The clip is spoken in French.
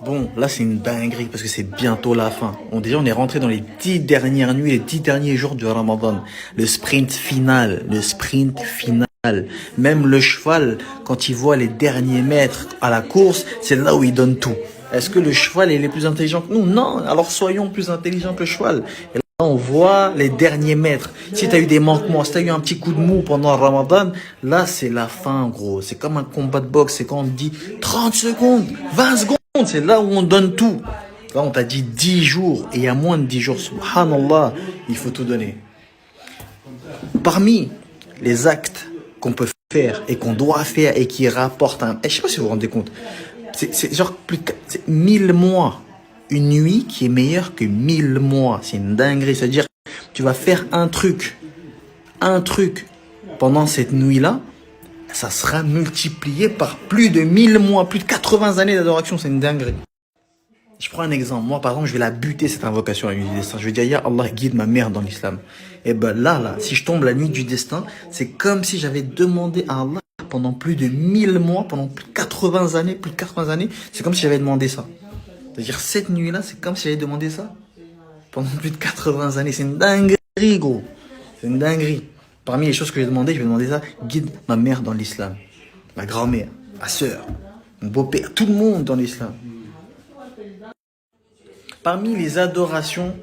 Bon, là c'est une dinguerie parce que c'est bientôt la fin. On est rentré dans les 10 dernières nuits, les 10 derniers jours du Ramadan. Le sprint final. Même le cheval, quand il voit les derniers mètres à la course, c'est là où il donne tout. Est-ce que le cheval il est plus intelligent que nous? Non, alors soyons plus intelligents que le cheval. Et là on voit les derniers mètres. Si tu as eu des manquements, si tu as eu un petit coup de mou pendant le Ramadan, là c'est la fin gros. C'est comme un combat de boxe, c'est quand on te dit 30 secondes, 20 secondes. C'est là où on donne tout. Là, on t'a dit 10 jours et il y a moins de 10 jours, subhanallah, il faut tout donner. Parmi les actes qu'on peut faire et qu'on doit faire et qui rapportent un... je sais pas si vous vous rendez compte. C'est genre plus de 1000 mois. Une nuit qui est meilleure que 1000 mois. C'est une dinguerie. C'est-à-dire, tu vas faire un truc pendant cette nuit-là, ça sera multiplié par plus de 1000 mois, plus de 80 années d'adoration. C'est une dinguerie. Je prends un exemple. Moi, par exemple, je vais la buter, cette invocation à la nuit du destin. Je vais dire, Ya Allah, guide ma mère dans l'islam. Et ben là, si je tombe la nuit du destin, c'est comme si j'avais demandé à Allah pendant plus de 1000 mois, pendant plus de 80 années, c'est comme si j'avais demandé ça. C'est-à-dire, cette nuit-là, c'est comme si j'avais demandé ça pendant plus de 80 années. C'est une dinguerie, gros. C'est une dinguerie. Parmi les choses que j'ai demandé, je vais demander ça, guide ma mère dans l'islam. Ma grand-mère, ma soeur, mon beau-père, tout le monde dans l'islam. Parmi les adorations